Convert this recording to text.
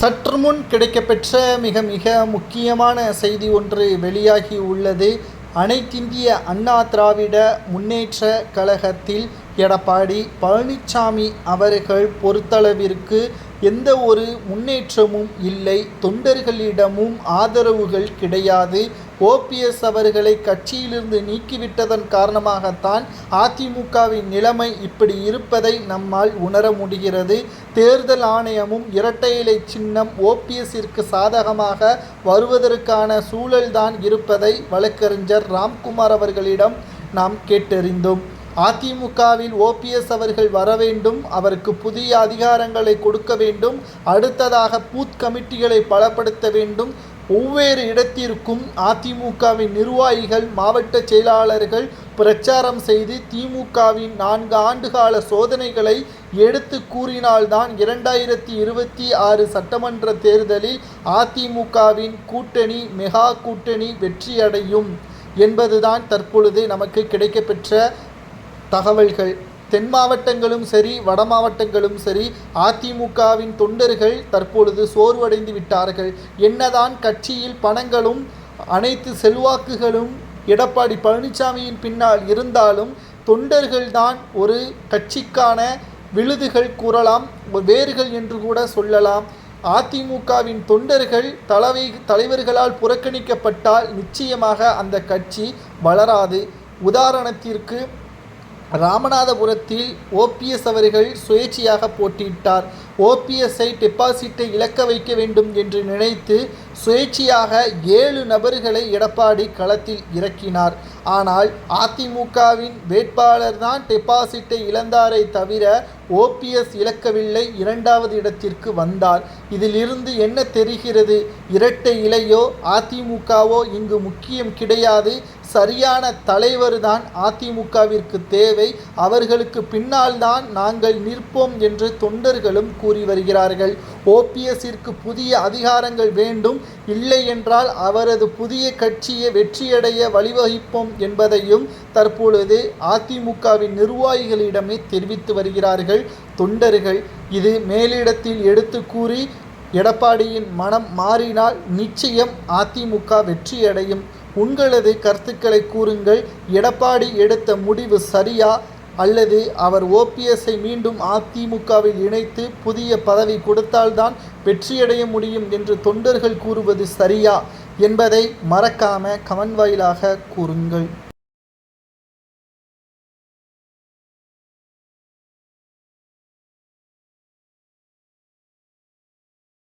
சற்று முன் கிடைக்கப்பெற்ற மிக மிக முக்கியமான செய்தி ஒன்று வெளியாகி உள்ளது. அனைத்திந்திய அண்ணா திராவிட முன்னேற்ற கழகத்தில் எடப்பாடி பழனிசாமி அவர்கள் பொறுத்தளவிற்கு எந்த ஒரு முன்னேற்றமும் இல்லை. தொண்டர்களிடமும் ஆதரவுகள் கிடையாது. ஓபிஎஸ் அவர்களை கட்சியிலிருந்து நீக்கிவிட்டதன் காரணமாகத்தான் அதிமுகவின் நிலைமை இப்படி இருப்பதை நம்மால் உணர முடிகிறது. தேர்தல் ஆணையமும் இரட்டை இலை சின்னம் ஓபிஎஸ்ஸிற்கு சாதகமாக வருவதற்கான சூழல்தான் இருப்பதை வழக்கறிஞர் ராம்குமார் அவர்களிடம் நாம் கேட்டறிந்தோம். அதிமுகவில் ஓபிஎஸ் அவர்கள் வர வேண்டும், அவருக்கு புதிய அதிகாரங்களை கொடுக்க வேண்டும், அடுத்ததாக பூத் கமிட்டிகளை பலப்படுத்த வேண்டும். ஒவ்வொரு இடத்திற்கும் அதிமுகவின் நிர்வாகிகள் மாவட்ட செயலாளர்கள் பிரச்சாரம் செய்து திமுகவின் 4 ஆண்டுகால சோதனைகளை எடுத்து கூறினால்தான் 2026 சட்டமன்ற தேர்தலில் அதிமுகவின் கூட்டணி மெகா கூட்டணி வெற்றியடையும் என்பதுதான் தற்பொழுது நமக்கு கிடைக்கப்பெற்ற தகவல்கள். தென் மாவட்டங்களும் சரி வட மாவட்டங்களும் சரி அதிமுகவின் தொண்டர்கள் தற்பொழுது சோர்வடைந்து விட்டார்கள். என்னதான் கட்சியில் பணங்களும் அனைத்து செல்வாக்குகளும் எடப்பாடி பழனிசாமியின் பின்னால் இருந்தாலும் தொண்டர்கள்தான் ஒரு கட்சிக்கான விழுதுகள் கூறலாம், வேர்கள் என்று கூட சொல்லலாம். அதிமுகவின் தொண்டர்கள் தலைவர்களால் புறக்கணிக்கப்பட்டால் நிச்சயமாக அந்த கட்சி வளராது. உதாரணத்திற்கு ராமநாதபுரத்தில் ஓபிஎஸ் அவர்கள் சுயேட்சையாக போட்டியிட்டார். ஓபிஎஸ்ஐ டெபாசிட்டை இழக்க வைக்க வேண்டும் என்று நினைத்து சுயேட்சையாக 7 நபர்களை எடப்பாடி களத்தில் இறக்கினார். ஆனால் அதிமுகவின் வேட்பாளர் தான் டெபாசிட்டை இழந்தாரை தவிர ஓபிஎஸ் இழக்கவில்லை, 2வது இடத்திற்கு வந்தார். இதிலிருந்து என்ன தெரிகிறது? இரட்டை இலையோ அதிமுகவோ இங்கு முக்கியம் கிடையாது. சரியான தலைவர் தான் அதிமுகவிற்கு தேவை. அவர்களுக்கு பின்னால் தான் நாங்கள் நிற்போம் என்று தொண்டர்களும் கூறி வருகிறார்கள். ஓபிஎஸ்ஸிற்கு புதிய அதிகாரங்கள் வேண்டும், இல்லை என்றால் அவரது புதிய கட்சியை வெற்றியடைய வழிவகுப்போம் என்பதையும் தற்பொழுது அதிமுகவின் நிர்வாகிகளிடமே தெரிவித்து வருகிறார்கள் தொண்டர்கள். இது மேலிடத்தில் எடுத்து கூறி எடப்பாடியின் மனம் மாறினால் நிச்சயம் அதிமுக வெற்றியடையும். உங்களது கருத்துக்களை கூறுங்கள். எடப்பாடி எடுத்த முடிவு சரியா, அல்லது அவர் ஓபிஎஸ்ஐ மீண்டும் அதிமுகவில் இணைத்து புதிய பதவி கொடுத்தால்தான் வெற்றியடைய முடியும் என்று தொண்டர்கள் கூறுவது சரியா என்பதை மறக்காம கமெண்ட் வாயிலாக கூறுங்கள்.